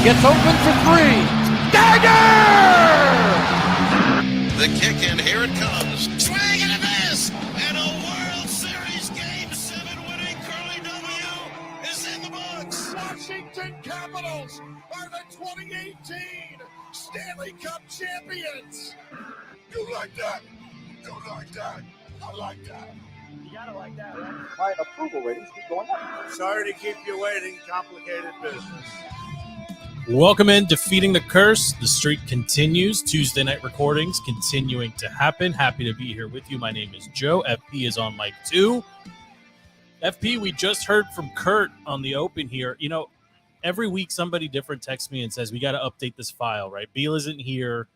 Gets open for three. Dagger! The kick, and here it comes. Swing and a miss! And a World Series Game 7 winning Curly W is in the books. Washington Capitals are the 2018 Stanley Cup champions. You like that? You like that? I like that. You gotta like that, right? My approval ratings keep going up. Sorry to keep you waiting. Complicated business. Welcome in Defeating the Curse. The streak continues. Tuesday night recordings continuing to happen. Happy to be here with you. My name is Joe. FP is on mic 2. FP, we just heard from Kurt on the open here. You know, every week somebody different texts me and says, we got to update this file, right? Beal isn't here.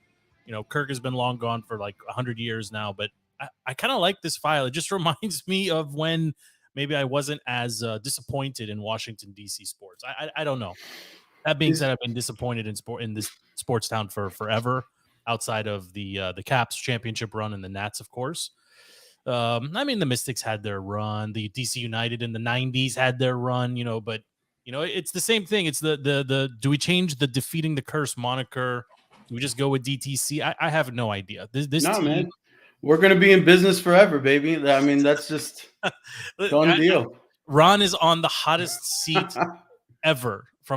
You know, Kirk has been long gone for like 100 years now, but I kind of like this file. It just reminds me of when maybe I wasn't as disappointed in Washington, D.C. sports. I don't know. That being said, I've been disappointed in this sports town for forever, outside of the Caps championship run and the Nats, of course. I mean, the Mystics had their run. The DC United in the 90s had their run, but it's the same thing. It's the do we change the Defeating the Curse moniker? Do we just go with DTC? I have no idea. This team, man. We're going to be in business forever, baby. I mean, that's just done deal. Ron is on the hottest seat ever. For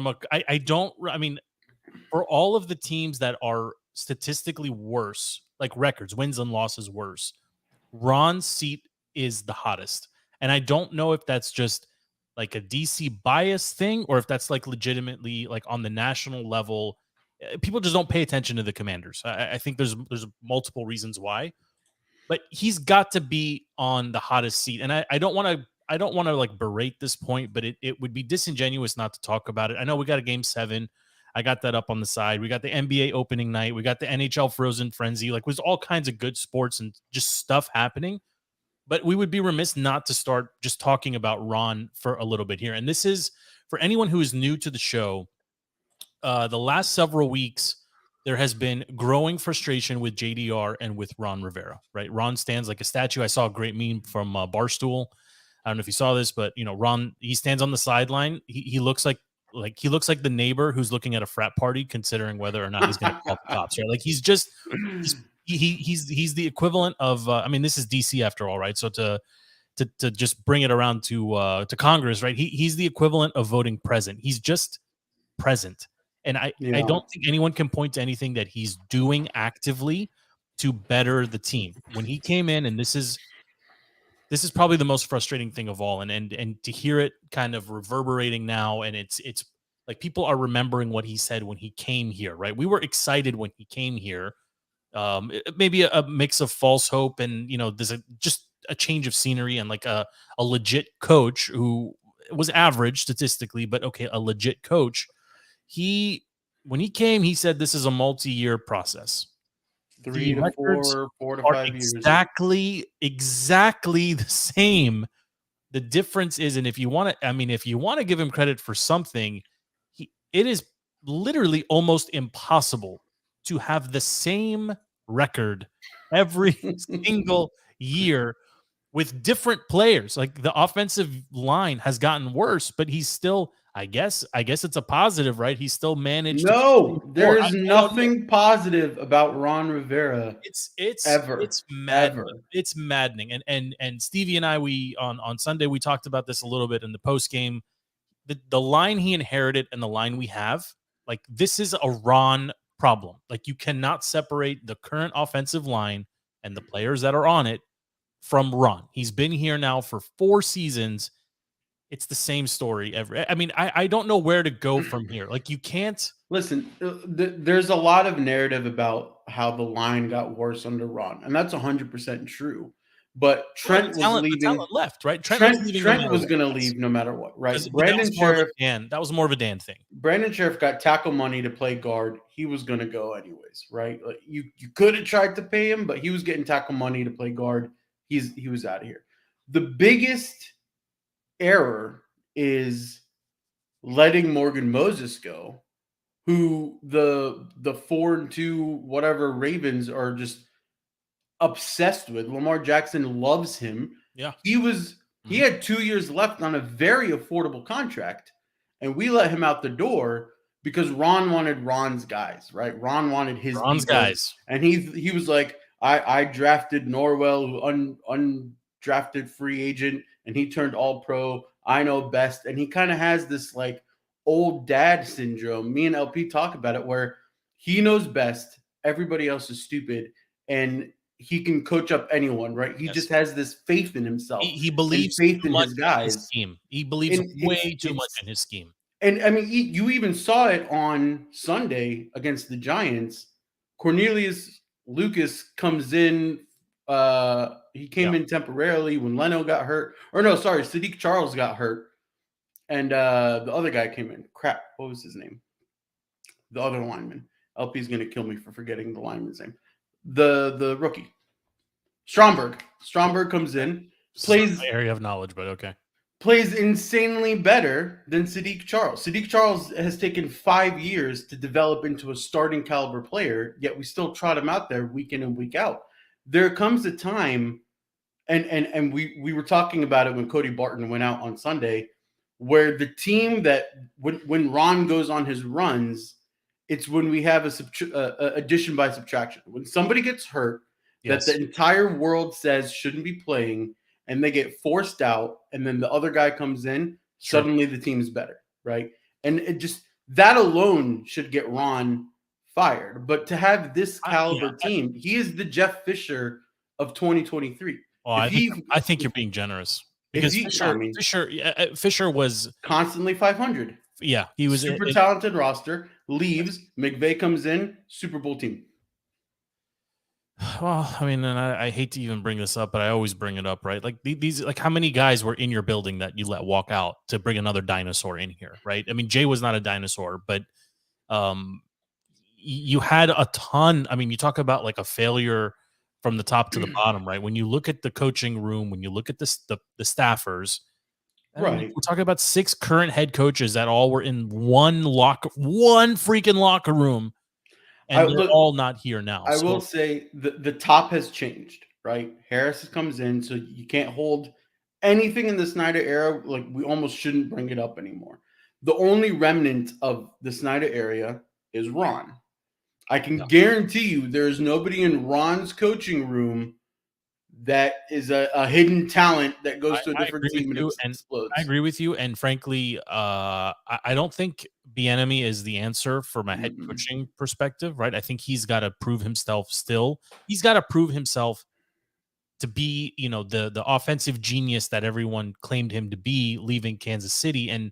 all of the teams that are statistically worse, like records, wins and losses worse, Ron's seat is the hottest. And I don't know if that's just like a DC bias thing or if that's like legitimately like on the national level. People just don't pay attention to the Commanders. I think there's multiple reasons why, but he's got to be on the hottest seat. And I don't want to like berate this point, but it would be disingenuous not to talk about it. I know we got a game 7. I got that up on the side. We got the NBA opening night. We got the NHL Frozen Frenzy. Like, there's all kinds of good sports and just stuff happening. But we would be remiss not to start just talking about Ron for a little bit here. And this is for anyone who is new to the show. The last several weeks, there has been growing frustration with JDR and with Ron Rivera, right? Ron stands like a statue. I saw a great meme from Barstool. I don't know if you saw this, but Ron, he stands on the sideline. He looks like the neighbor who's looking at a frat party, considering whether or not he's going to call the cops. Right? Like he's the equivalent of. This is DC after all, right? So to just bring it around to Congress, right? He's the equivalent of voting present. He's just present, and I don't think anyone can point to anything that he's doing actively to better the team. When he came in, and this is probably the most frustrating thing of all. And to hear it kind of reverberating now, and it's like people are remembering what he said when he came here, right? We were excited when he came here. Maybe a mix of false hope and, there's just a change of scenery and like a legit coach who was average statistically, but okay, a legit coach. When he came, he said this is a multi-year process. 3 to 4 to 5 years. Exactly the same. The difference is, and if you want to give him credit for something, it is literally almost impossible to have the same record every single year with different players. Like the offensive line has gotten worse, but he's still, I guess it's a positive, right? He's still managed. No, there is nothing positive about Ron Rivera. It's maddening. Ever. It's maddening. And Stevie and I, we on Sunday we talked about this a little bit in the post game. The line he inherited and the line we have, like this is a Ron problem. Like you cannot separate the current offensive line and the players that are on it from Ron. He's been here now for 4 seasons. It's the same story every. I don't know where to go from here. Like you can't listen. There's a lot of narrative about how the line got worse under Ron, and that's 100% true. But Trent was leaving. Talent left, right? Trent was going to leave no matter what, right? Brandon Sheriff. That was more of a Dan thing. Brandon Sheriff got tackle money to play guard. He was going to go anyways, right? Like you could have tried to pay him, but he was getting tackle money to play guard. He was out of here. The biggest error is letting Morgan Moses go, who the 4-2 whatever Ravens are just obsessed with. Lamar Jackson loves him. Yeah. He had 2 years left on a very affordable contract, and we let him out the door because Ron wanted Ron's guys, right? Ron wanted his Ron's people, guys. and he was like, I drafted Norwell, who undrafted free agent, and he turned all pro. I know best, and he kind of has this like old dad syndrome. Me and LP talk about it, where he knows best, everybody else is stupid, and he can coach up anyone, right? He Yes. just has this faith in himself. He and believes faith too in much his in his guys. scheme. He believes And way too much in his scheme. And I mean, you even saw it on Sunday against the Giants. Cornelius Lucas comes in. He came in temporarily when Leno got hurt. Or no, sorry, Sadiq Charles got hurt. And the other guy came in. Crap, what was his name? The other lineman. LP's going to kill me for forgetting the lineman's name. The rookie. Stromberg. Stromberg comes in, plays area of knowledge, but okay. Plays insanely better than Sadiq Charles. Sadiq Charles has taken 5 years to develop into a starting caliber player, yet we still trot him out there week in and week out. There comes a time, and we were talking about it when Cody Barton went out on Sunday, where the team that when Ron goes on his runs, it's when we have a addition by subtraction. When somebody gets hurt, Yes. that the entire world says shouldn't be playing, and they get forced out, and then the other guy comes in, Sure. suddenly the team's better, right? And it just that alone should get Ron fired. But to have this caliber team, he is the Jeff Fisher of 2023. Well, I think you're being generous because Fisher was constantly 500. Yeah, he was super talented roster. Leaves, McVay comes in, Super Bowl team. Well, I mean, and I hate to even bring this up, but I always bring it up, right? Like these, like how many guys were in your building that you let walk out to bring another dinosaur in here, right? I mean, Jay was not a dinosaur, but you had a ton. I mean, you talk about like a failure from the top to the bottom, right? When you look at the coaching room, when you look at the staffers, right? We're talking about 6 current head coaches that all were in one freaking locker room. And they're all not here now. I will say the top has changed, right? Harris comes in, so you can't hold anything in the Snyder era. Like, we almost shouldn't bring it up anymore. The only remnant of the Snyder era is Ron. I can guarantee you there's nobody in Ron's coaching room that is a hidden talent that goes to a different team and explodes. I agree with you. And frankly, I don't think Bieniemy is the answer from a head coaching perspective, right? I think he's got to prove himself still. He's got to prove himself to be, the offensive genius that everyone claimed him to be leaving Kansas City. And,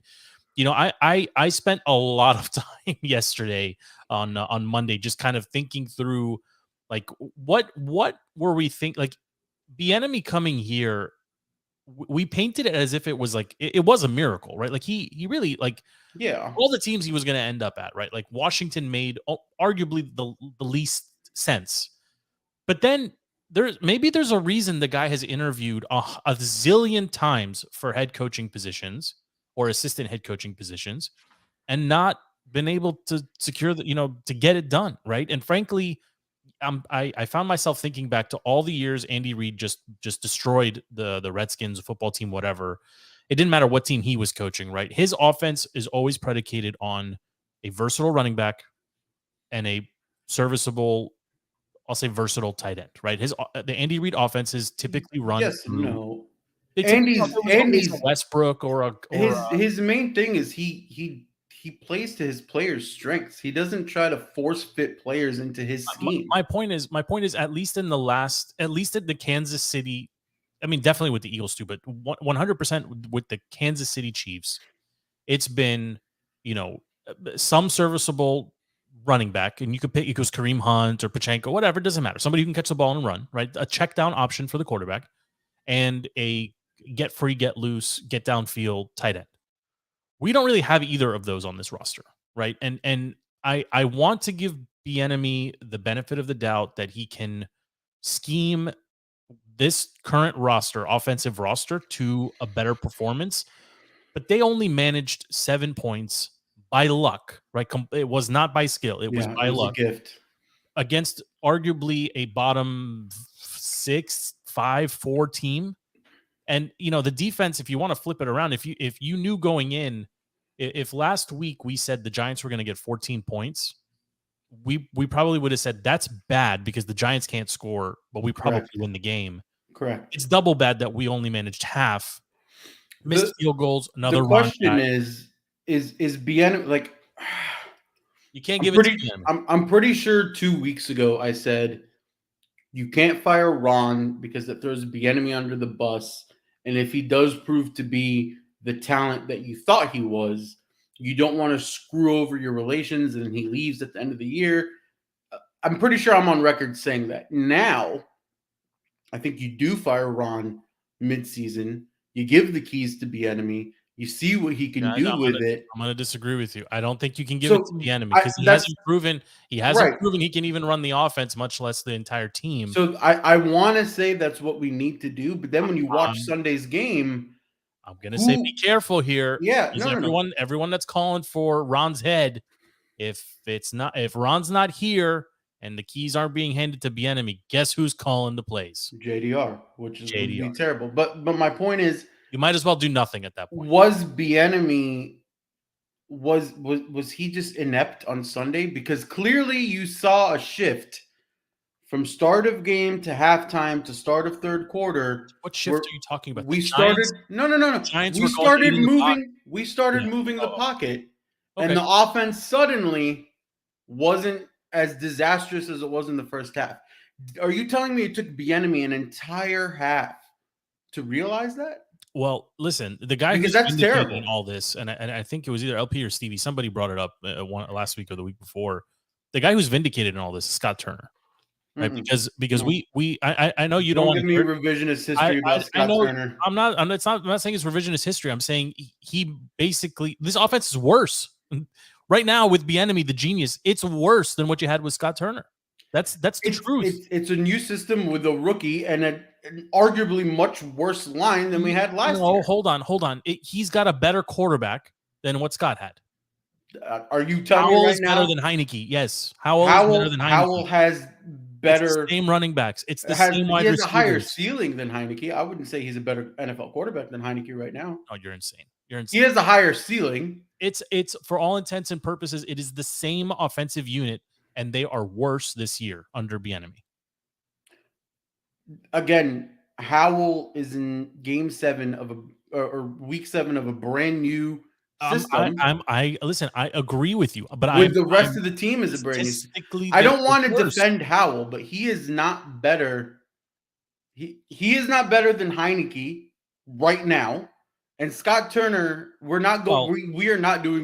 I spent a lot of time yesterday on Monday just kind of thinking through, like, what were we think like Bieniemy coming here, we painted it as if it was like it was a miracle, right? Like he really, like, all the teams he was going to end up at, right? Like Washington made arguably the least sense, but then there's a reason the guy has interviewed a zillion times for head coaching positions or assistant head coaching positions and not been able to secure to get it done, right? And frankly, I found myself thinking back to all the years Andy Reid just destroyed the Redskins football team, whatever. It didn't matter what team he was coaching, right? His offense is always predicated on a versatile running back and a serviceable, I'll say versatile tight end, right? The Andy Reid offenses typically run Andy's a Westbrook his main thing is he plays to his players' strengths. He doesn't try to force fit players into his scheme. My point is at least at the Kansas City, I mean, definitely with the Eagles too, but 100% with the Kansas City Chiefs, it's been, some serviceable running back, and you could pick, it goes Kareem Hunt or Pachenko, whatever, it doesn't matter. Somebody who can catch the ball and run, right? A check down option for the quarterback and a get free, get loose, get downfield tight end. We don't really have either of those on this roster, right? And I want to give Bieniemy the benefit of the doubt that he can scheme this current offensive roster, to a better performance. But they only managed 7 points by luck, right? It was not by skill. It was by luck. A gift against arguably a bottom 6, 5, 4 team. And the defense, if you want to flip it around, if you knew going in If last week we said the Giants were going to get 14 points, we probably would have said that's bad because the Giants can't score, but we probably Correct. win the game. Correct. It's double bad that we only managed half. Missed field goals, another The Ron question guy. is Bieniemy like? You can't give it to him. I'm pretty sure 2 weeks ago I said you can't fire Ron because that throws Bieniemy under the bus, and if he does prove to be the talent that you thought he was, you don't want to screw over your relations, and he leaves at the end of the year. I'm pretty sure I'm on record saying that. Now, I think you do fire Ron midseason. You give the keys to Bieniemy. You see what he can do with it. I'm going to disagree with you. I don't think you can give it to Bieniemy because he hasn't proven he can even run the offense, much less the entire team. So I want to say that's what we need to do, but then when you watch Sunday's game, I'm going to say be careful here. Yeah, everyone that's calling for Ron's head, if Ron's not here and the keys aren't being handed to Bieniemy, guess who's calling the plays? JDR, which is would be terrible. But my point is, you might as well do nothing at that point. Was Bieniemy was he just inept on Sunday? Because clearly you saw a shift from start of game to halftime to start of third quarter. What shift are you talking about? We started no. We started moving the pocket, and the offense suddenly wasn't as disastrous as it was in the first half. Are you telling me it took Bieniemy an entire half to realize that? Well, listen, the guy because that's terrible in all this, and I think it was either LP or Stevie. Somebody brought it up last week or the week before. The guy who's vindicated in all this is Scott Turner, right? Because I know you don't want to give me revisionist history about Scott Turner. I'm not saying it's revisionist history. I'm saying he basically this offense is worse right now with Bieniemy, the genius. It's worse than what you had with Scott Turner. That's the truth. It's a new system with a rookie and an arguably much worse line than we had last year. Hold on. He's got a better quarterback than what Scott had. Are you telling me right now? Better than Heineke? Yes. Howell is better than Heineke. Howell has better same running backs. It's the same wide receivers. He has a higher ceiling than Heineke. I wouldn't say he's a better NFL quarterback than Heineke right now. Oh, you're insane. He has a higher ceiling. It's for all intents and purposes, it is the same offensive unit, and they are worse this year under Bieniemy. Again, Howell is in game 7 of or week 7 of a brand new system. I agree with you, but the rest of the team is a brand new. I don't want to defend Howell, but he is not better. He is not better than Heineke right now. And Scott Turner, we are not doing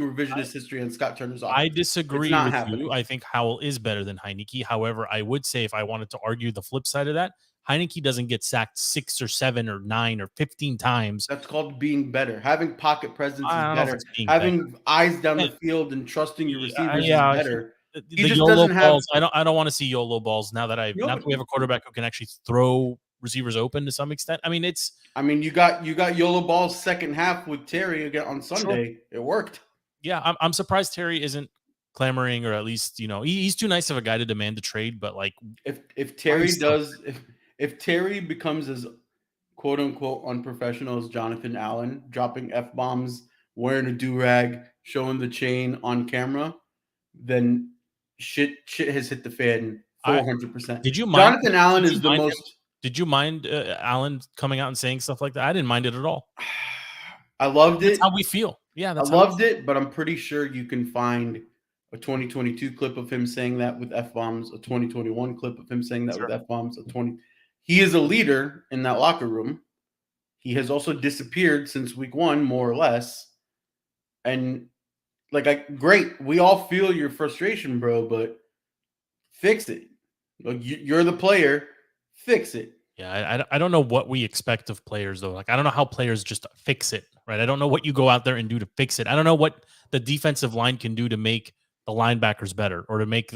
revisionist history on Scott Turner's offense. I disagree with you. I think Howell is better than Heineke. However, I would say if I wanted to argue the flip side of that, Heineke doesn't get sacked 6 or 7 or 9 or 15 times. That's called being better. Having pocket presence is better. Having eyes down the field and trusting your receivers is better. The YOLO balls. I don't want to see YOLO balls now that we have a quarterback who can actually throw receivers open to some extent. You got YOLO balls second half with Terry again on Sunday. Sure. It worked. Yeah, I'm surprised Terry isn't clamoring, or at least he's too nice of a guy to demand a trade. But like, if Terry does, if Terry becomes as quote unquote unprofessional as Jonathan Allen, dropping F-bombs, wearing a do-rag, showing the chain on camera, then shit has hit the fan 400%. Did you mind? Jonathan Allen is the most. Did you mind Allen coming out and saying stuff like that? I didn't mind it at all. I loved it. That's how we feel. Yeah, I loved it, but I'm pretty sure you can find a 2022 clip of him saying that with F-bombs, a 2021 clip of him saying that with F-bombs, He is a leader in that locker room. He has also disappeared since week 1, more or less. And great, we all feel your frustration, bro, but fix it. You're the player. Fix it. Yeah, I don't know what we expect of players, though. Like, I don't know how players just fix it, right? I don't know what you go out there and do to fix it. I don't know what the defensive line can do to make the linebackers better, or to make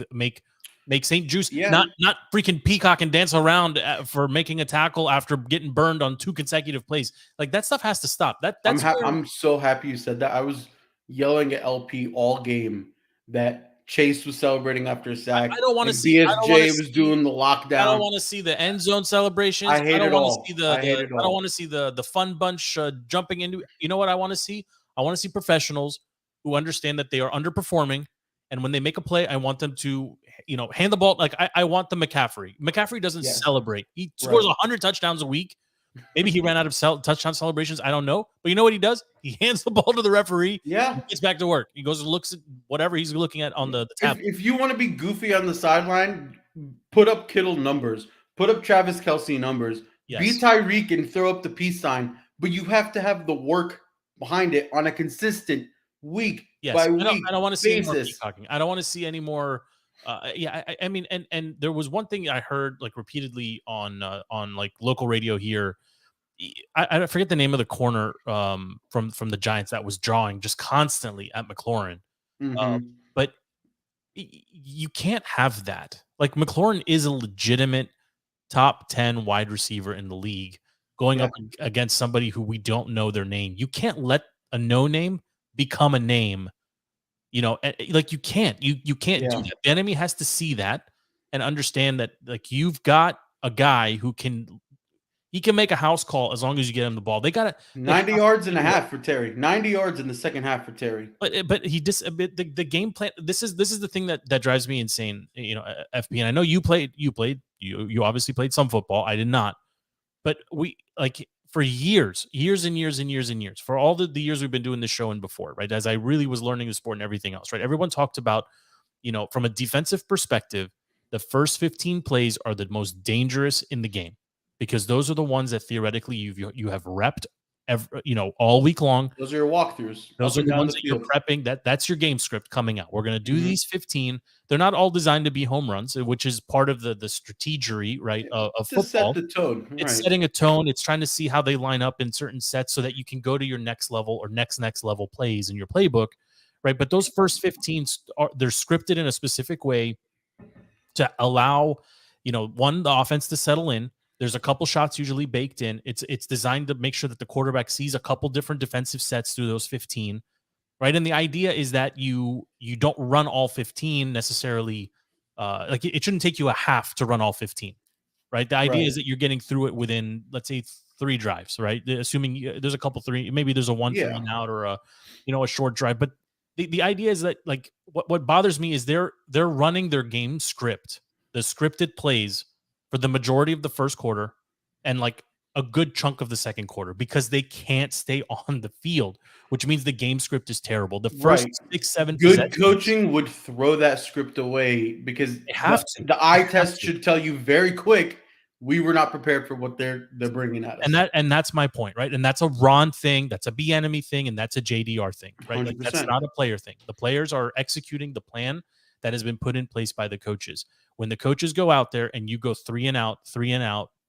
St. Juice not freaking peacock and dance around for making a tackle after getting burned on 2 consecutive plays. Like, that stuff has to stop. I'm so happy you said that. I was yelling at LP all game that Chase was celebrating after a sack. I don't want to see BSJ was doing the lockdown. I don't want to see the end zone celebrations. I hate it all. I don't want to see the fun bunch jumping into. You know what I want to see? I want to see professionals who understand that they are underperforming. And when they make a play, I want them to, hand the ball. Like I want the McCaffrey. McCaffrey doesn't Yeah. celebrate. He scores 100 touchdowns a week. Maybe he ran out of touchdown celebrations. I don't know. But you know what he does? He hands the ball to the referee. Yeah. And gets back to work. He goes and looks at whatever he's looking at on the tablet. If you want to be goofy on the sideline, put up Kittle numbers. Put up Travis Kelce numbers. Yes. Be Tyreek and throw up the peace sign. But you have to have the work behind it on a consistent week by week I don't want to see any more basis. peacocking. I don't want to see any more. I mean, and there was one thing I heard like repeatedly on like local radio here. I forget the name of the corner from the Giants that was drawing just constantly at McLaurin. Mhm. But you can't have that. Like McLaurin is a legitimate top 10 wide receiver in the league going up against somebody who we don't know their name. You can't let a no name become a name. Like you can't do that. The enemy has to see that and understand that like you've got a guy who can make a house call as long as you get him the ball. They got it 90 yards and a half for Terry. 90 yards in the second half for Terry. But the game plan. This is the thing that drives me insane. FP, and I know you obviously played some football. I did not, but we like for years and years, for all the years we've been doing this show and before, right? As I really was learning the sport and everything else, right? Everyone talked about, from a defensive perspective, the first 15 plays are the most dangerous in the game because those are the ones that theoretically you have repped all week long. Those are your walkthroughs. Those are the ones that you're prepping. That's your game script coming out. We're going to do these 15. They're not all designed to be home runs, which is part of the strategery, right, of football. To set the tone. It's setting a tone. It's trying to see how they line up in certain sets so that you can go to your next level or next level plays in your playbook, right? But those first 15 they're scripted in a specific way to allow, the offense to settle in. There's a couple shots usually baked in. It's designed to make sure that the quarterback sees a couple different defensive sets through those 15, right? And the idea is that you don't run all 15 necessarily. Like it shouldn't take you a half to run all 15, right? The idea is that you're getting through it within, let's say, 3 drives, right? Assuming there's a couple 3, maybe there's a 1 3 and out or a short drive. But the idea is that like what bothers me is they're running their game script, the scripted plays for the majority of the first quarter and like a good chunk of the second quarter because they can't stay on the field, which means the game script is terrible. The first 6-7 good coaching would throw that script away because the eye test should tell you very quick we were not prepared for what they're bringing at us. And that's my point, right? And that's a Ron thing, that's a B-enemy thing, and that's a JDR thing, right? Like that's not a player thing. The players are executing the plan that has been put in place by the coaches. When the coaches go out there and you go 3 and out,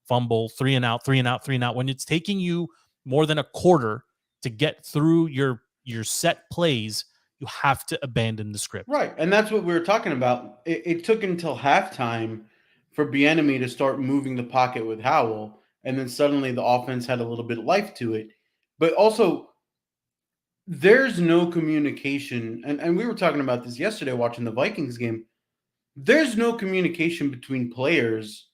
fumble, 3 and out, when it's taking you more than a quarter to get through your set plays, you have to abandon the script. Right. And that's what we were talking about. It took until halftime for Bieniemy to start moving the pocket with Howell. And then suddenly the offense had a little bit of life to it. But also, there's no communication. And we were talking about this yesterday watching the Vikings game. There's no communication between players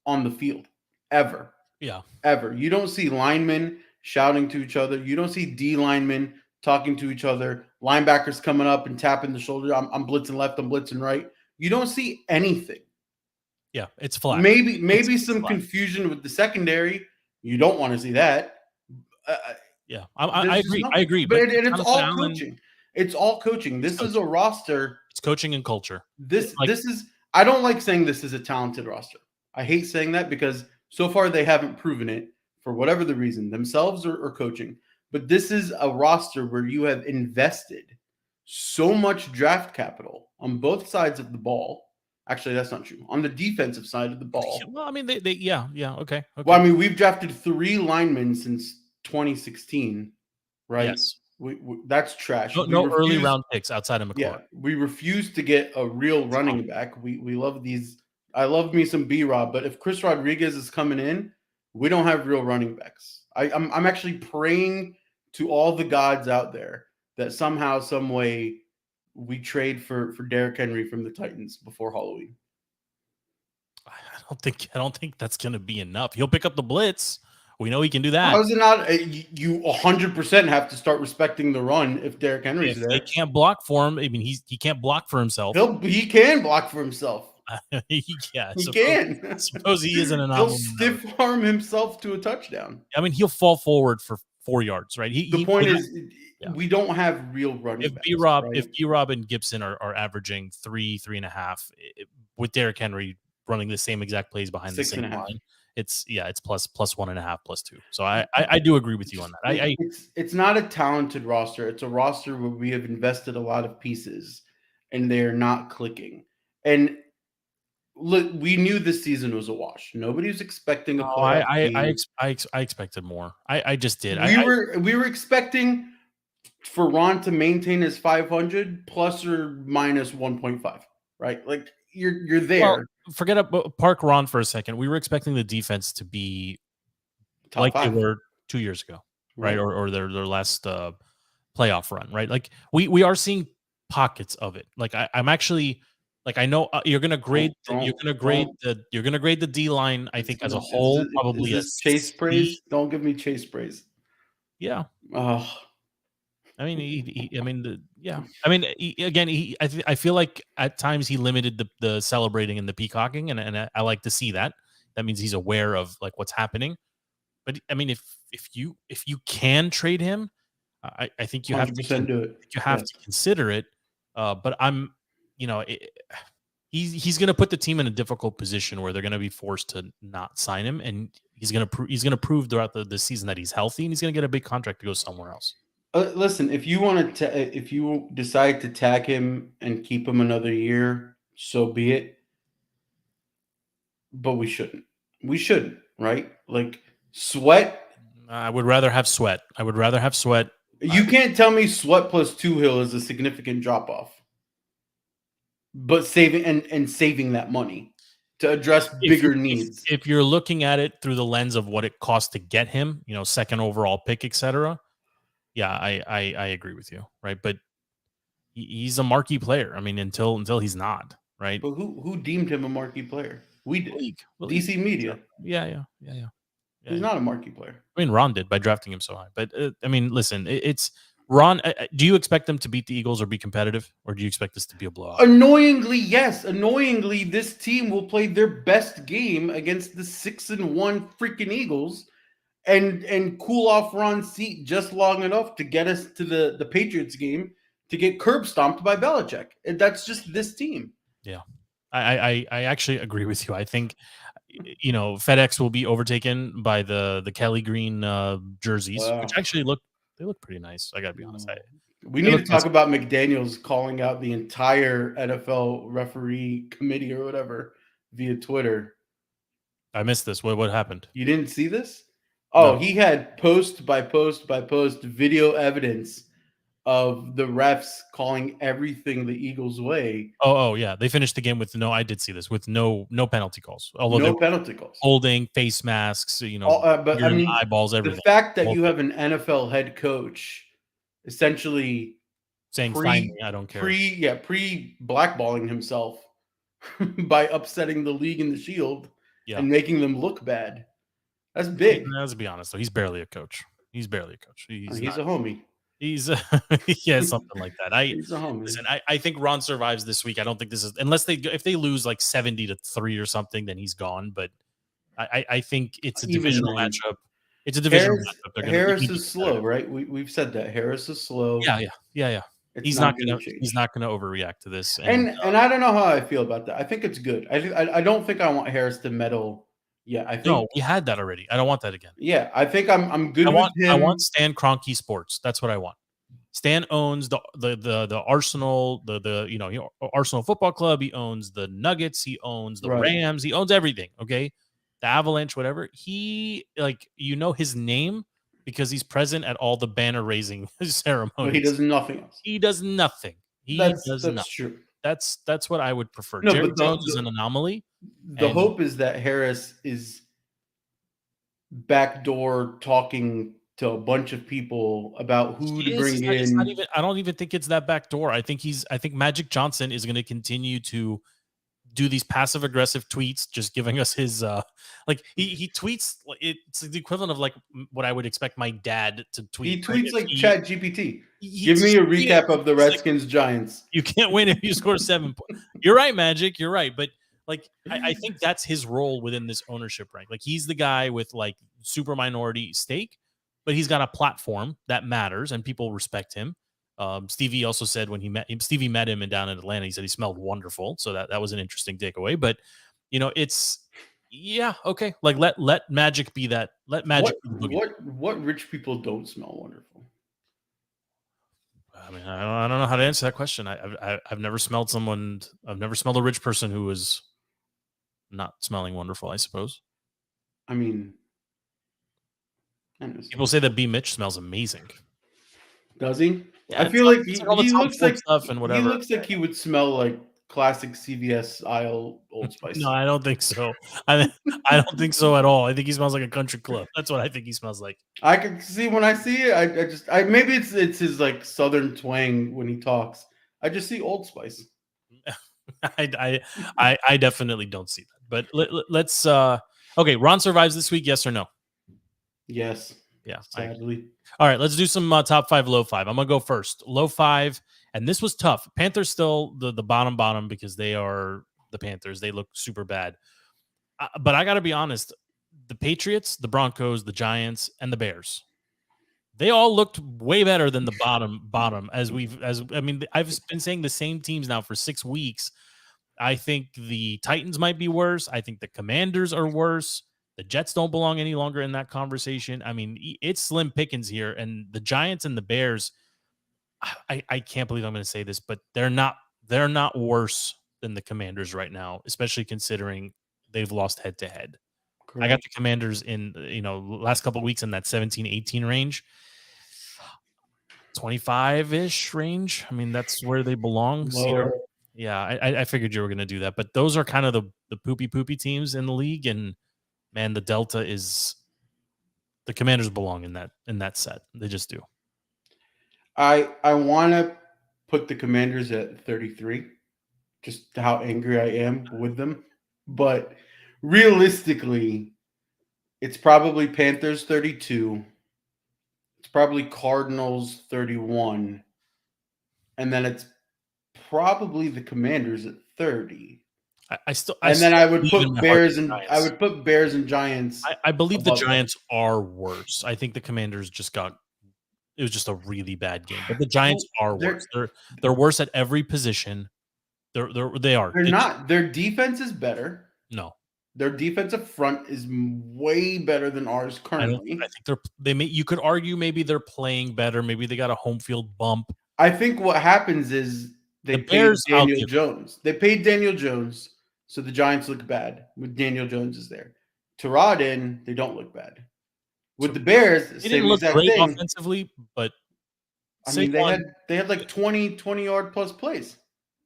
on the field ever. Yeah. Ever. You don't see linemen shouting to each other. You don't see D linemen talking to each other. Linebackers coming up and tapping the shoulder. I'm blitzing left. I'm blitzing right. You don't see anything. Yeah, it's flat. Maybe it's some flat confusion with the secondary. You don't want to see that. Yeah, I agree. I agree. But it's all coaching. It's all coaching. This is a roster. It's coaching and culture. This is. I don't like saying this is a talented roster. I hate saying that because so far they haven't proven it for whatever the reason, themselves or coaching. But this is a roster where you have invested so much draft capital on both sides of the ball. Actually, that's not true. On the defensive side of the ball. Well, I mean, okay. Well, I mean, we've drafted 3 linemen since 2016, right? Yes. That's trash. No early round picks outside of McLaurin. Yeah, we refuse to get a real running back. We love these. I love me some B-Rob, but if Chris Rodriguez is coming in, we don't have real running backs. I'm actually praying to all the gods out there that somehow, some way, we trade for Derrick Henry from the Titans before Halloween. I don't think that's going to be enough. He'll pick up the blitz, We know he can do that. How is it not? You 100% have to start respecting the run if Derrick Henry's If they there. can't block for him, I mean, he can't block for himself. He can block for himself. Yeah, He can. Suppose he is an He'll anomaly. stiff arm himself to a touchdown. I mean, he'll fall forward for 4 yards, right? The point is, yeah. we don't have real running If backs. B-Rob and Gibson are averaging 3.5 with Derrick Henry running the same exact plays behind the same line, it's plus 1.5 plus 2. So I do agree with you on that. It's not a talented roster. It's a roster where we have invested a lot of pieces and they're not clicking. And look, we knew this season was a wash. Nobody was expecting a playoff game. I expected more. I just did. We were expecting for Ron to maintain his 500 plus or minus 1.5, right? Like you're there. Well, forget about park Ron for a second. We were expecting the defense to be Top like 5. they were 2 years ago, right? Or their last playoff run, right? Like we are seeing pockets of it. Like I'm actually like I know you're gonna grade the D line. I think as a whole probably is this Chase praise. Don't give me Chase praise. Yeah. Oh. I mean, I feel like at times he limited the celebrating and the peacocking, and I like to see that. That means he's aware of like what's happening. But I mean, if you can trade him, I think you have to do it. You have to consider it. But I'm, he's going to put the team in a difficult position where they're going to be forced to not sign him, and he's going to prove throughout the season that he's healthy, and he's going to get a big contract to go somewhere else. Listen, if you decide to tag him and keep him another year, so be it. But we shouldn't. We shouldn't, right? Like Sweat. I would rather have Sweat. You can't tell me Sweat plus Hill is a significant drop off. But saving that money to address bigger needs. If you're looking at it through the lens of what it costs to get him, second overall pick, etc. Yeah, I agree with you, right? But he's a marquee player. I mean, until he's not, right? But who deemed him a marquee player? We did. DC Media. Yeah. He's not a marquee player. I mean, Ron did by drafting him so high. But I mean, listen, it's Ron. Do you expect them to beat the Eagles or be competitive, or do you expect this to be a blowout? Annoyingly, yes. Annoyingly, this team will play their best game against the 6-1 freaking Eagles. And cool off Ron's seat just long enough to get us to the Patriots game to get curb stomped by Belichick. And that's just this team. Yeah, I actually agree with you. I think FedEx will be overtaken by the Kelly green jerseys, which actually look pretty nice. I gotta be honest. We need to talk about McDaniels calling out the entire NFL referee committee or whatever via Twitter. I missed this. What happened? You didn't see this? Oh, no. He had post by post by post video evidence of the refs calling everything the Eagles' way. Oh yeah, they finished the game with I did see this with no penalty calls. Although no penalty calls, holding face masks, but I mean eyeballs, everything. The fact that you have an NFL head coach essentially saying "Fine me, I don't care," pre blackballing himself by upsetting the league in the Shield and making them look bad. That's big. Let's be honest, though. He's barely a coach. He's a homie. He's something like that. He's a homie. Listen, I think Ron survives this week. I don't think this is if they lose like 70-3 or something, then he's gone. But I think it's a divisional matchup. It's a divisional matchup. Harris is slow, right? We've said that Harris is slow. Yeah. He's not gonna overreact to this. And I don't know how I feel about that. I think it's good. I don't think I want Harris to meddle. Yeah, I think no, we had that already. I don't want that again. Yeah, I think I'm good with him. I want Stan Kroenke Sports. That's what I want. Stan owns the Arsenal, Arsenal Football Club. He owns the Nuggets. He owns the Rams. He owns everything. Okay, the Avalanche, whatever. He his name because he's present at all the banner raising ceremonies. But he does nothing else. He does nothing. That's true. That's what I would prefer. No, Jerry Jones is an anomaly. The hope is that Harris is backdoor talking to a bunch of people about who to bring in. I don't even think it's that backdoor. I think Magic Johnson is going to continue to do these passive aggressive tweets, just giving us his like he tweets. It's the equivalent of like what I would expect my dad to tweet. He right? tweets If like Chat GPT. he Give me a just- recap of the he's like, Redskins Giants. you can't win if you score 7 points. You're right, Magic. You're right. But like, I think that's his role within this ownership rank. Like, he's the guy with like super minority stake, but he's got a platform that matters and people respect him. Stevie also said when Stevie met him down in Atlanta, he said he smelled wonderful. So that was an interesting takeaway. But it's okay. Like let Magic be that. Let Magic be the boogeyman. What rich people don't smell wonderful? I mean, I don't know how to answer that question. I've never smelled someone. I've never smelled a rich person who was not smelling wonderful, I suppose. I mean, People say that B. Mitch smells amazing. Does he? Yeah, I feel like he all the Tom looks Ford like stuff and whatever. He looks like he would smell like classic CVS aisle Old Spice. No, I don't think so. I don't think so at all. I think he smells like a country club. That's what I think he smells like. I can see when I see it. I maybe it's his like southern twang when he talks. I just see Old Spice. I definitely don't see that. But let's okay. Ron survives this week, yes or no? Yes. Yeah. Sadly. All right, let's do some top 5, low 5. I'm gonna go first. Low 5, and this was tough. Panthers still the bottom because they are the Panthers. They look super bad. But I got to be honest, the Patriots, the Broncos, the Giants, and the Bears, they all looked way better than the bottom. I've been saying the same teams now for 6 weeks. I think the Titans might be worse. I think the Commanders are worse. The Jets don't belong any longer in that conversation. I mean, it's slim pickings here. And the Giants and the Bears, I can't believe I'm going to say this, but they're not worse than the Commanders right now, especially considering they've lost head to head. I got the Commanders in, last couple of weeks in that 17-18 range, 25-ish range. I mean, that's where they belong. Yeah, I figured you were going to do that, but those are kind of the poopy teams in the league, and man, the Delta is the Commanders belong in that set. They just do. I want to put the Commanders at 33, just how angry I am with them. But realistically, it's probably Panthers 32. It's probably Cardinals 31. And then it's probably the Commanders at 30. Then I would put Bears and Giants. I believe the Giants are worse. I think the Commanders it was just a really bad game. But the Giants are worse. They're worse at every position. They are. They're not. Their defense is better. No. Their defensive front is way better than ours currently. I think you could argue maybe they're playing better. Maybe they got a home field bump. I think what happens is they paid Daniel Jones. They paid Daniel Jones, so the Giants look bad with Daniel Jones is there. Terod in, they don't look bad. With the Bears, they didn't look great offensively, but I mean they had like 20 yard plus plays.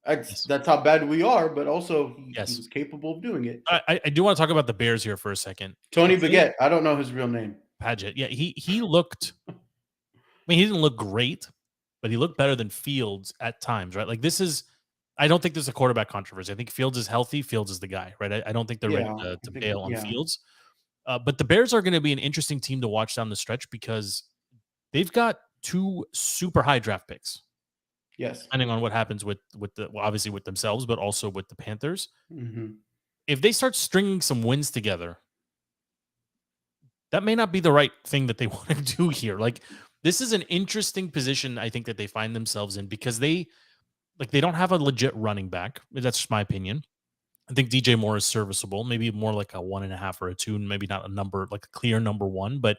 That's how bad we are, but also he was capable of doing it. I do want to talk about the Bears here for a second. Tony Baguette, I don't know his real name. Padgett. Yeah, he looked. I mean, he didn't look great, but he looked better than Fields at times, right? Like I don't think there's a quarterback controversy. I think Fields is healthy. Fields is the guy, right? I don't think they're ready to bail on Fields. But the Bears are going to be an interesting team to watch down the stretch because they've got 2 super high draft picks. Yes. Depending on what happens obviously with themselves, but also with the Panthers. Mm-hmm. If they start stringing some wins together, that may not be the right thing that they want to do here. Like, this is an interesting position, I think, that they find themselves in because they don't have a legit running back. That's just my opinion. I think DJ Moore is serviceable, maybe more like a 1.5 or a 2, maybe not a number, like a clear number 1, but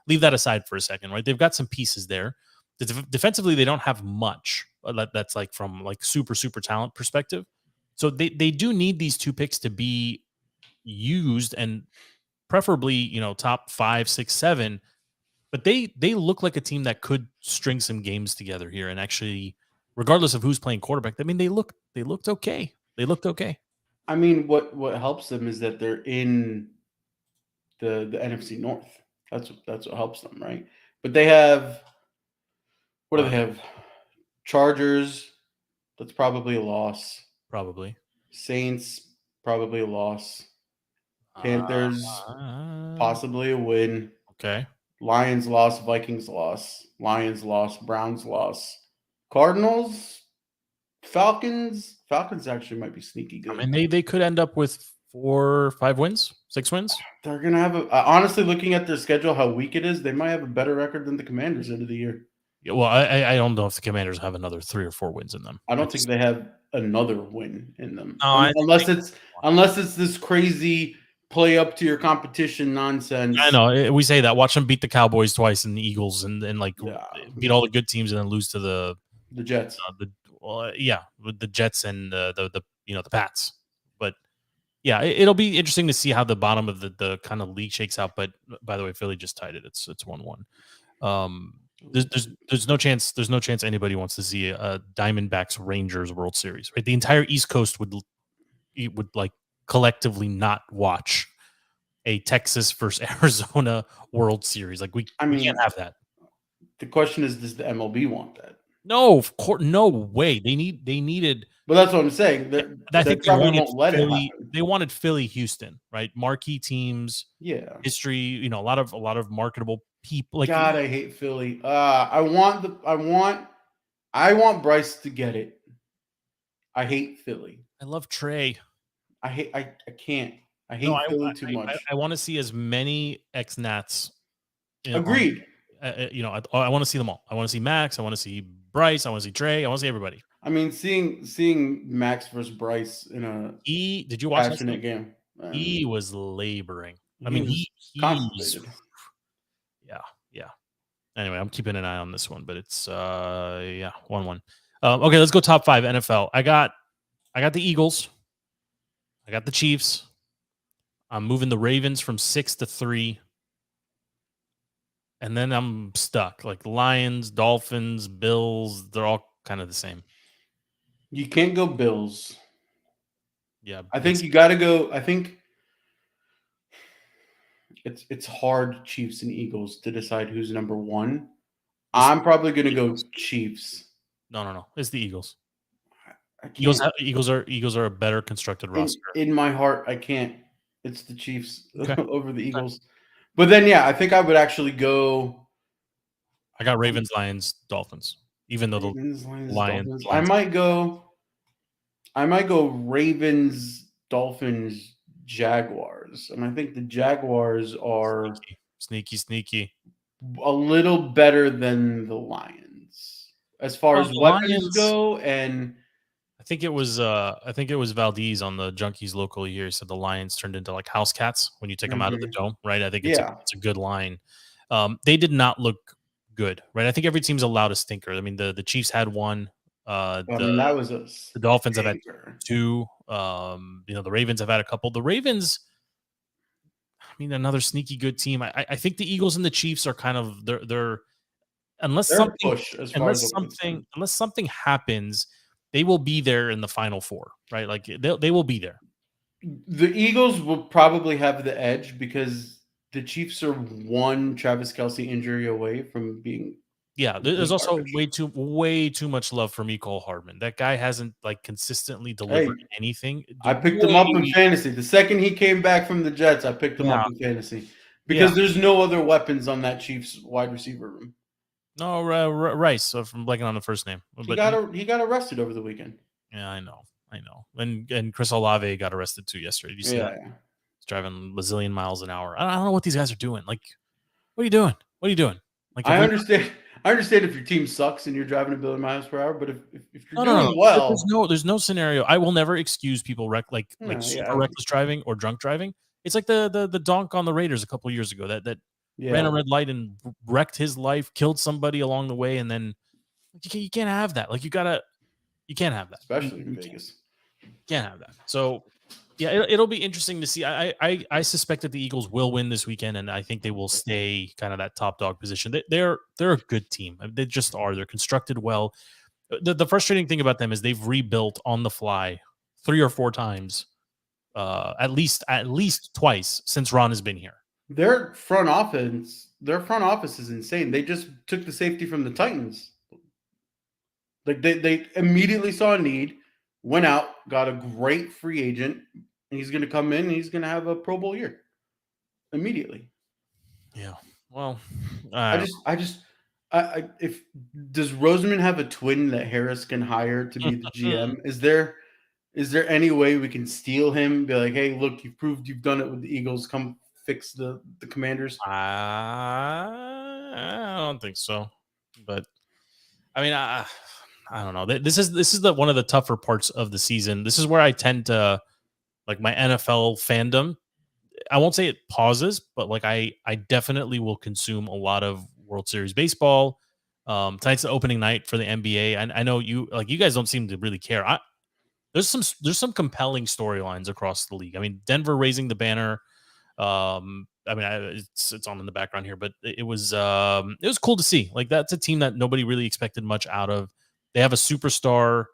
leave that aside for a second, right? They've got some pieces there. Defensively, they don't have much. That's like from like super talent perspective. So they do need these 2 picks to be used and preferably, top 5, 6, 7. But they look like a team that could string some games together here and actually, regardless of who's playing quarterback, I mean, they looked okay. They looked okay. I mean, what helps them is that they're in the NFC North. That's what helps them, right? But they have what do they have? Chargers. That's probably a loss. Probably. Saints probably a loss. Panthers, possibly a win. Okay. Lions loss, Vikings loss, Lions loss, Browns loss. Cardinals, Falcons. Falcons actually might be sneaky good. I mean, they could end up with 4 or 5 wins, 6 wins. They're gonna have honestly, looking at their schedule, how weak it is, they might have a better record than the Commanders end of the year. Yeah, well, I don't know if the Commanders have another 3 or 4 wins in them. I don't think they have another win in them, No, unless it's this crazy play up to your competition nonsense. I know we say that. Watch them beat the Cowboys twice and the Eagles, and like beat all the good teams, and then lose to the Jets. With the Jets and the Pats. But yeah, it'll be interesting to see how the bottom of the kind of league shakes out. But by the way, Philly just tied it. It's 1-1. There's no chance anybody wants to see a Diamondbacks Rangers World Series. Right, the entire East Coast would like collectively not watch a Texas versus Arizona World Series. Like we can't have that. The question is, does the MLB want that? No, of course, no way. They needed. But that's what I'm saying. I think they probably won't let it Philly. happen. They wanted Philly, Houston, right? Marquee teams. Yeah. History. A lot of marketable people. Like God, I hate Philly. I want Bryce to get it. I hate Philly. I love Trey. I can't. I hate Philly too much. I want to see as many ex-Nats. Agreed. I want to see them all. I want to see Max. I want to see Bryce. I want to see Trey. I want to see everybody. I mean, seeing Max versus Bryce in a did you watch passionate game? He was laboring. I mean, he's yeah. Anyway, I'm keeping an eye on this one, but it's 1-1. Okay, let's go top 5 NFL. I got the Eagles. I got the Chiefs. I'm moving the Ravens from 6 to 3. And then I'm stuck. Like Lions, Dolphins, Bills, they're all kind of the same. You can't go Bills. Yeah. I think you got to go. I think it's hard, Chiefs and Eagles, to decide who's number 1. I'm probably going to go Chiefs. No. It's the Eagles. Eagles are a better constructed roster. In my heart, I can't. It's the Chiefs over the Eagles. Okay. But then, yeah, I think I would actually go. I got Ravens, Lions, Dolphins. Even though Ravens, the Lions. I might go Ravens, Dolphins, Jaguars, and I think the Jaguars are sneaky, a little better than the Lions as far as weapons go. And I think it was Valdez on the Junkies local here. He said the Lions turned into like house cats when you take them out of the dome, right? I think it's a good line. They did not look good, right? I think every team's allowed a stinker. I mean, the Chiefs had one. That was the Dolphins have had 2. The Ravens have had a couple. The Ravens, I mean, another sneaky good team. I think the Eagles and the Chiefs are kind of they're unless something happens, they will be there in the Final 4, right? Like they will be there. The Eagles will probably have the edge because the Chiefs are one Travis Kelce injury away from being. Yeah, there's also way too much love for Mecole Hardman. That guy hasn't like consistently delivered anything. I picked him up in fantasy. The second he came back from the Jets, I picked him up in fantasy because there's no other weapons on that Chiefs wide receiver room. No, Rice from blanking on the first name. He got arrested over the weekend. Yeah, I know. And Chris Olave got arrested too yesterday. Did you see that? Yeah. He's driving a bazillion miles an hour. I don't know what these guys are doing. Like, what are you doing? Like, I understand if your team sucks and you're driving a billion miles per hour, but if you're doing well, there's no scenario. I will never excuse people super reckless driving or drunk driving. It's like the donk on the Raiders a couple of years ago that ran a red light and wrecked his life, killed somebody along the way, and then you can't have that. Like you can't have that, especially in Vegas. Can't have that. So yeah, it'll be interesting to see. I suspect that the Eagles will win this weekend, and I think they will stay kind of that top dog position. They're a good team. They just are. They're constructed well. The frustrating thing about them is they've rebuilt on the fly 3 or 4 times, at least twice since Ron has been here. Their front office is insane. They just took the safety from the Titans. Like they immediately saw a need, went out, got a great free agent, and he's going to come in and he's going to have a Pro Bowl year immediately. Yeah. Well, If does Roseman have a twin that Harris can hire to be the GM? Is there any way we can steal him? Be like, hey, look, you've proved you've done it with the Eagles. Come fix the Commanders. I don't think so, but I mean, I don't know. This is one of the tougher parts of the season. This is where I tend to like my NFL fandom. I won't say it pauses, but like I definitely will consume a lot of World Series baseball. Tonight's the opening night for the NBA. I know you guys don't seem to really care. There's some compelling storylines across the league. I mean, Denver raising the banner. It's on in the background here, but it was cool to see. Like that's a team that nobody really expected much out of. They have a superstar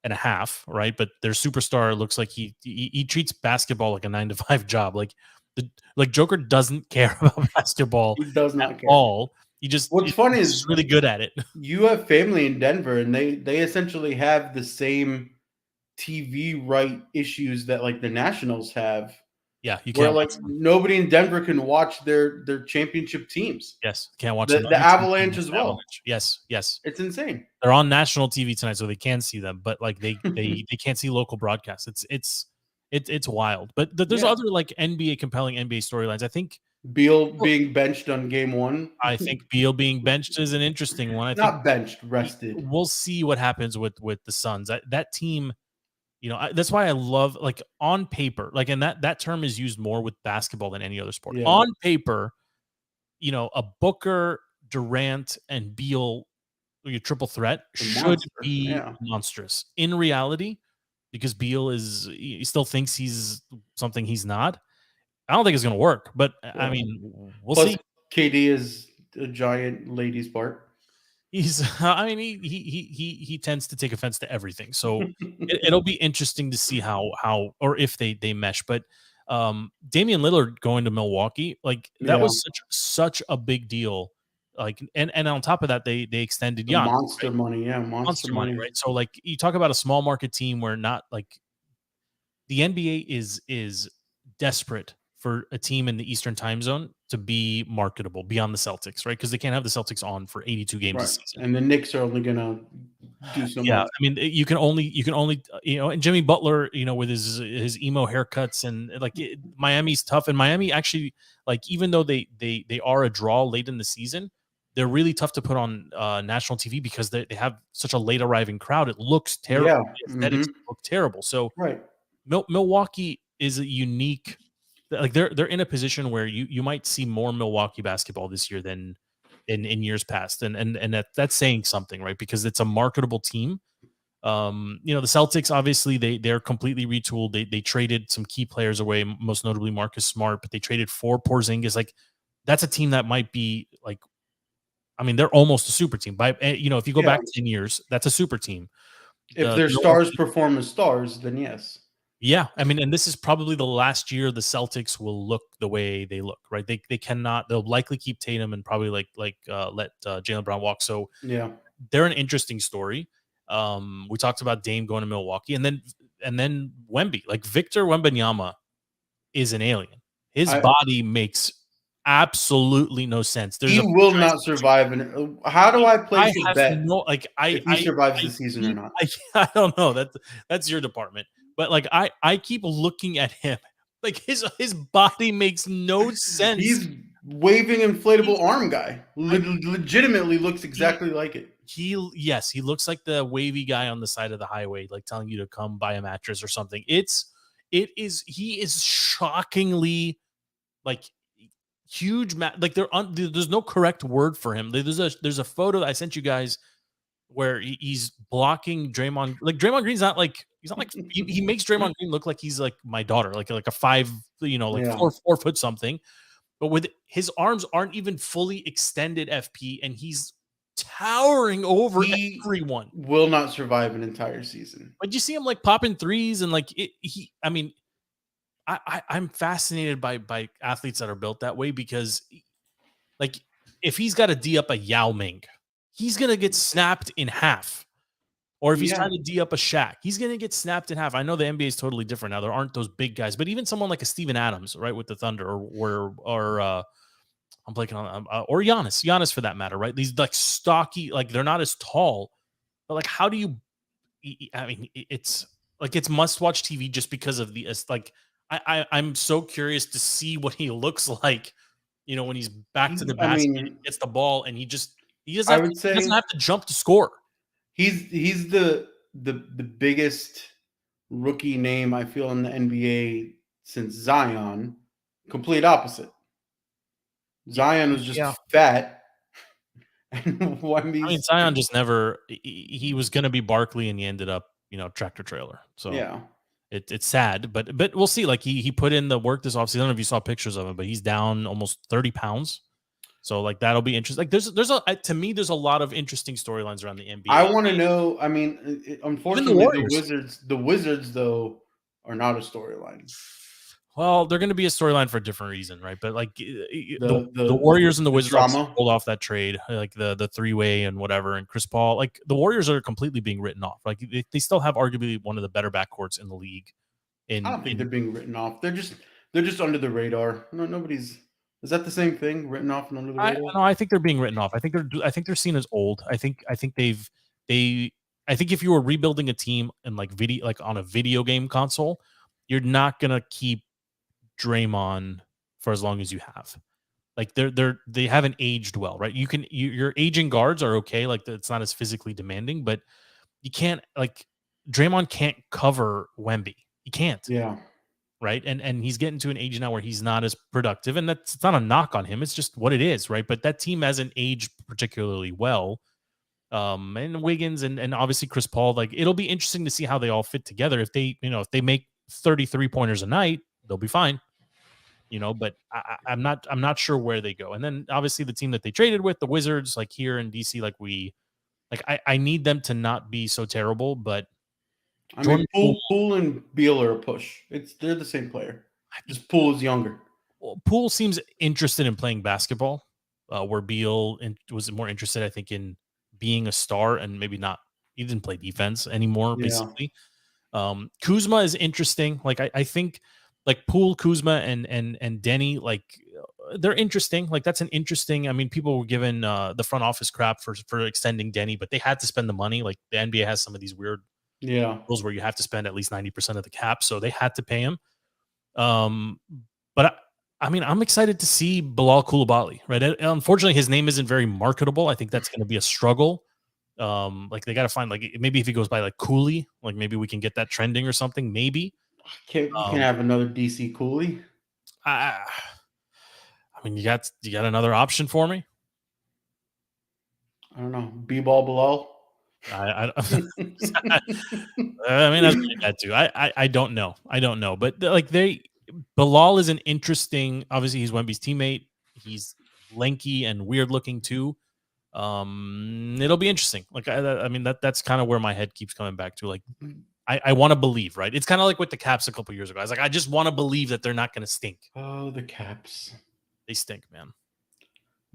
and a half, right? But their superstar looks like he treats basketball like a 9-to-5 job. Like Joker doesn't care about basketball. He does not care. All. What's funny is he's really good at it. You have family in Denver, and they essentially have the same TV right issues that like the Nationals have. Yeah, you where can't. Like nobody in Denver can watch their championship teams. Yes, can't watch the Avalanche as well. Avalanche. Yes, it's insane. They're on national TV tonight, so they can see them, but like they can't see local broadcasts. It's wild. But there's other like compelling NBA storylines. I think Beal being benched on game 1. I think Beal being benched is an interesting one. Not benched, rested. We'll see what happens with the Suns. That team. That's why I love like on paper, like, and that term is used more with basketball than any other sport. Yeah. On paper, a Booker, Durant, and Beal, your triple threat should be monstrous. In reality, because Beal he still thinks he's something he's not. I don't think it's going to work, but I mean, we'll see. KD is a giant ladies' part. He tends to take offense to everything. So it'll be interesting to see how or if they mesh. But Damian Lillard going to Milwaukee, like that was such a big deal. Like and on top of that, they extended Giannis, monster right? Money, monster money, right? So like you talk about a small market team where not like the NBA is desperate for a team in the Eastern time zone to be marketable beyond the Celtics, right? Because they can't have the Celtics on for 82 games this season. And the Knicks are only going to do so much. I mean, you can only, and Jimmy Butler, with his emo haircuts and like Miami's tough. And Miami actually, like, even though they are a draw late in the season, they're really tough to put on national TV because they have such a late arriving crowd. It looks terrible. Yeah. The aesthetics look terrible. So Milwaukee is a unique. Like they're in a position where you might see more Milwaukee basketball this year than in years past, and that's saying something, right? Because it's a marketable team. The Celtics obviously they're completely retooled. They traded some key players away, most notably Marcus Smart, but they traded for Porzingis. Like that's a team that might be like, I mean, they're almost a super team. If you go back 10 years, that's a super team. If their stars perform as stars, then yes. Yeah, I mean, and this is probably the last year the Celtics will look the way they look, right? They cannot. They'll likely keep Tatum and probably let Jaylen Brown walk. So they're an interesting story. We talked about Dame going to Milwaukee, and then Wemby, like Victor Wembanyama, is an alien. His body makes absolutely no sense. He will not survive. How do I place a bet? If he survives the season or not? I don't know. That's your department. But like I keep looking at him, like his body makes no sense. He's waving inflatable arm guy. Legitimately looks exactly like it. He looks like the wavy guy on the side of the highway, like telling you to come buy a mattress or something. He is shockingly like huge. Like there's no correct word for him. There's a photo that I sent you guys where he's blocking Draymond. Like Draymond Green's not like. He's not like he makes Draymond Green look like he's like my daughter, like a 5, 4 foot something. But with his arms aren't even fully extended, FP, and he's towering over everyone. Will not survive an entire season. But you see him like popping threes and like I'm fascinated by athletes that are built that way because like if he's got to D up a Yao Ming, he's gonna get snapped in half. Or if he's Yeah. trying to D up a Shaq, he's going to get snapped in half. I know the NBA is totally different now. There aren't those big guys, but even someone like a Steven Adams, right, with the Thunder, or I'm blanking on, or Giannis for that matter, right? These like stocky, like they're not as tall, but like how do you? I mean, it's like it's must-watch TV just because of the like. I'm so curious to see what he looks like, when he's back to the I basket, and mean, gets the ball, and he doesn't I have would he doesn't say have to jump to score. he's the biggest rookie name I feel in the NBA since Zion. Complete opposite. Zion was just Yeah. fat, and I mean, Wemby's Zion just never. He was going to be Barkley, and he ended up, tractor trailer. So yeah. it's sad, but we'll see. Like he put in the work this offseason. I don't know if you saw pictures of him, but he's down almost 30 pounds. So like that'll be interesting. Like to me, there's a lot of interesting storylines around the NBA. I want to know. I mean, unfortunately, Warriors. the Wizards though are not a storyline. Well, they're going to be a storyline for a different reason, right? But like the The Warriors and the Wizards obviously drama. pulled off that trade, like the 3-way and whatever, and Chris Paul. Like the Warriors are completely being written off. Like they still have arguably one of the better backcourts in the league. I don't think they're being written off. They're just under the radar. No, nobody's. Is that the same thing? Written off and under the radar? No, I think they're being written off. I think they're seen as old. I think I think if you were rebuilding a team and like on a video game console, you're not gonna keep Draymond for as long as you have. Like they haven't aged well, right? Your aging guards are okay, like it's not as physically demanding, but you can't like Draymond can't cover Wemby. He can't. Yeah. Right. And he's getting to an age now where he's not as productive. And it's not a knock on him. It's just what it is, right? But that team hasn't aged particularly well. And Wiggins and obviously Chris Paul, like it'll be interesting to see how they all fit together. If they make 33 pointers a night, they'll be fine. But I'm not sure where they go. And then obviously the team that they traded with, the Wizards, like here in DC, I need them to not be so terrible, but I mean, Poole and Beal are a push. They're the same player. Just Poole is younger. Well, Poole seems interested in playing basketball, where Beal was more interested, I think, in being a star and maybe not. He didn't play defense anymore, basically. Kuzma is interesting. Like I think, like Poole, Kuzma, and Denny, like they're interesting. Like that's an interesting. I mean, people were given the front office crap for extending Denny, but they had to spend the money. Like the NBA has some of these weird rules where you have to spend at least 90% of the cap, so they had to pay him. But I mean, I'm excited to see Bilal Coulibaly, right? Unfortunately, his name isn't very marketable. I think that's going to be a struggle. Like they got to find like maybe if he goes by like Cooley, like maybe we can get that trending or something. Maybe you can have another DC Cooley. I mean, you got another option for me? I don't know. B-ball Bilal. I mean, that's pretty bad too. I don't know. But like Bilal is an interesting. Obviously, he's Wemby's teammate. He's lanky and weird looking too. It'll be interesting. Like I mean, that's kind of where my head keeps coming back to. Like I want to believe, right? It's kind of like with the Caps a couple years ago. I was like, I just want to believe that they're not going to stink. Oh, the Caps. They stink, man.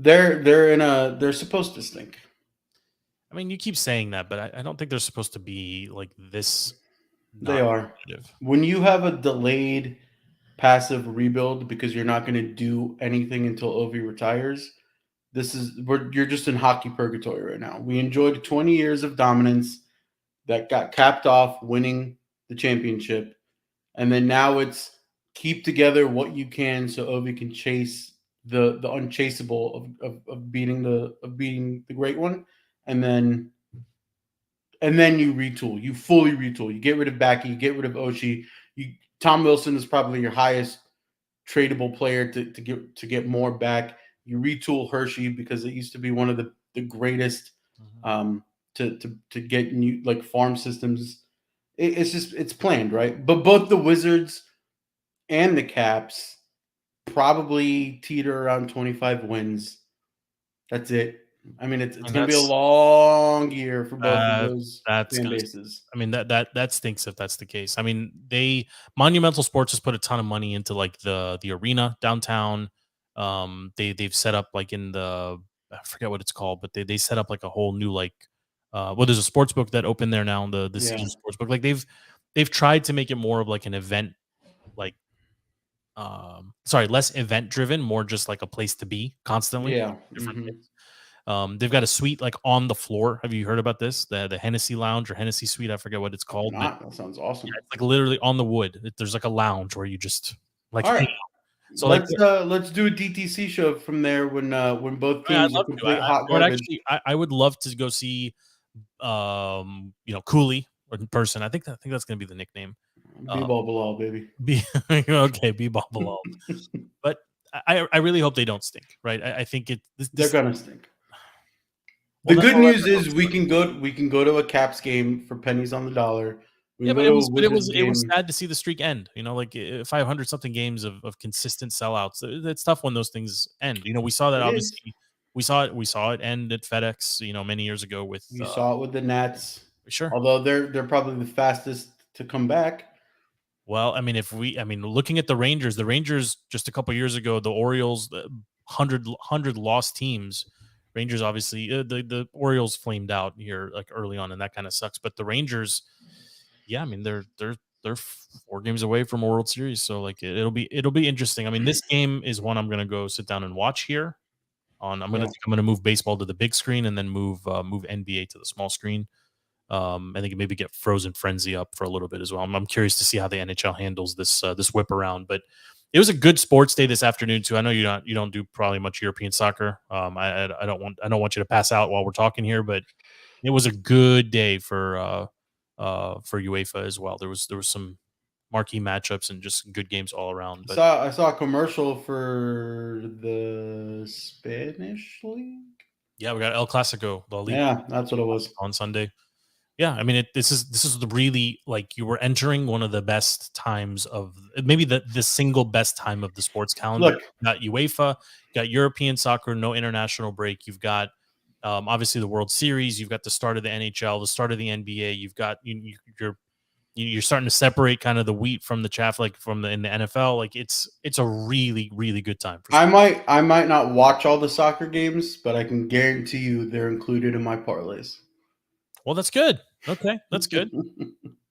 They're supposed to stink. I mean, you keep saying that, but I don't think they're supposed to be like this. They are. When you have a delayed passive rebuild because you're not going to do anything until Ovi retires, you're just in hockey purgatory right now. We enjoyed 20 years of dominance that got capped off winning the championship, and then now it's keep together what you can so Ovi can chase the unchaseable of beating the great one. And then you retool. You fully retool. You get rid of Backy. You get rid of Oshie. Tom Wilson is probably your highest tradable player to get more back. You retool Hershey because it used to be one of the greatest to get new like farm systems. It's planned, right? But both the Wizards and the Caps probably teeter around 25 wins. That's it. I mean, it's going to be a long year for both of those fan bases. I mean, that stinks if that's the case. I mean, Monumental Sports has put a ton of money into like the arena downtown. They've set up like in I forget what it's called, but they set up like a whole new like Well, there's a sports book that opened there now, the Yeah. Caesar sports book. Like they've tried to make it more of like an event, like less event driven, more just like a place to be constantly. Yeah. Different Mhm. things. They've got a suite like on the floor. Have you heard about this? The Hennessy Lounge or Hennessy Suite? I forget what it's I've called, but not. That sounds awesome. it's like literally on the wood. There's like a lounge where you just like All hang right. out. So like Let's do a DTC show from there when both yeah, I'd teams are love to. complete hot I would garbage. actually I would love to go see Cooley in person. I think that's gonna be the nickname. B-ball Bilal, baby. Be okay, be Bilal. But I really hope they don't stink, right? I think They're gonna stink. well, The that's good all news everyone is knows. we can go to a Caps game for pennies on the dollar. We Yeah, can but go to a it Wizards was game. sad to see the streak end. You know, like 500 something games of consistent sellouts. It's tough when those things end. You know, we saw that It is. obviously. We saw it end at FedEx. You know, many years ago with You saw it with the Nats. sure. Although they're probably the fastest to come back. Well, I mean, looking at the Rangers just a couple years ago, the Orioles, the 100 lost teams. Rangers obviously the Orioles flamed out here like early on, and that kind of sucks. But the Rangers, yeah, I mean they're 4 games away from a World Series, so like it'll be interesting. I mean, this game is one I'm gonna go sit down and watch here. I'm gonna move baseball to the big screen and then move NBA to the small screen. I think maybe get Frozen Frenzy up for a little bit as well. I'm curious to see how the NHL handles this whip around. But it was a good sports day this afternoon too. I know you don't do probably much European soccer. I don't want you to pass out while we're talking here, but it was a good day for UEFA as well. There was some marquee matchups and just good games all around. But I saw a commercial for the Spanish league. yeah, we got El Clasico, the league Yeah, that's what it was. on Sunday. Yeah, I mean, this is the really like you were entering one of the best times of maybe the single best time of the sports calendar. Look, You got UEFA, you got European soccer, no international break. You've got obviously the World Series. You've got the start of the NHL, the start of the NBA. You've got you're starting to separate kind of the wheat from the chaff, like in the NFL. Like it's a really really good time. I might not watch all the soccer games, but I can guarantee you they're included in my parlays. Well, that's good. Okay, that's good.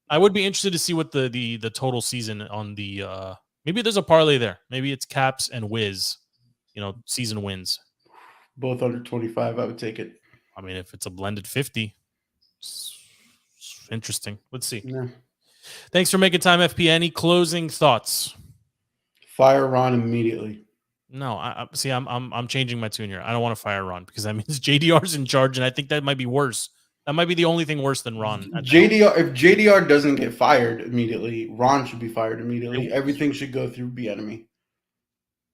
I would be interested to see what the total season on the maybe there's a parlay there. Maybe it's Caps and Wiz, season wins. Both under 25, I would take it. I mean, if it's a blended 50, it's interesting. Let's see. Yeah. Thanks for making time, FP. Any closing thoughts? Fire Ron immediately. No, I'm changing my tune here. I don't want to fire Ron because that means JDR's in charge, and I think that might be worse. That might be the only thing worse than Ron. If JDR doesn't get fired immediately, Ron should be fired immediately. Everything should go through Bieniemy.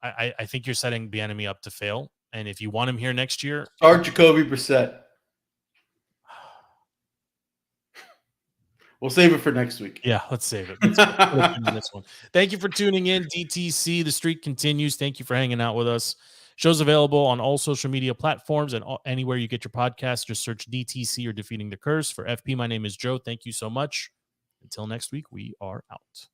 I think you're setting Bieniemy up to fail, and if you want him here next year, Start Jacoby Brissett. We'll save it for next week. Yeah, let's save it. Let's put in this one. Thank you for tuning in, DTC. The streak continues. Thank you for hanging out with us. Show's available on all social media platforms and anywhere you get your podcast. Just search DTC or Defeating the Curse. For FP, my name is Joe. Thank you so much. Until next week, we are out.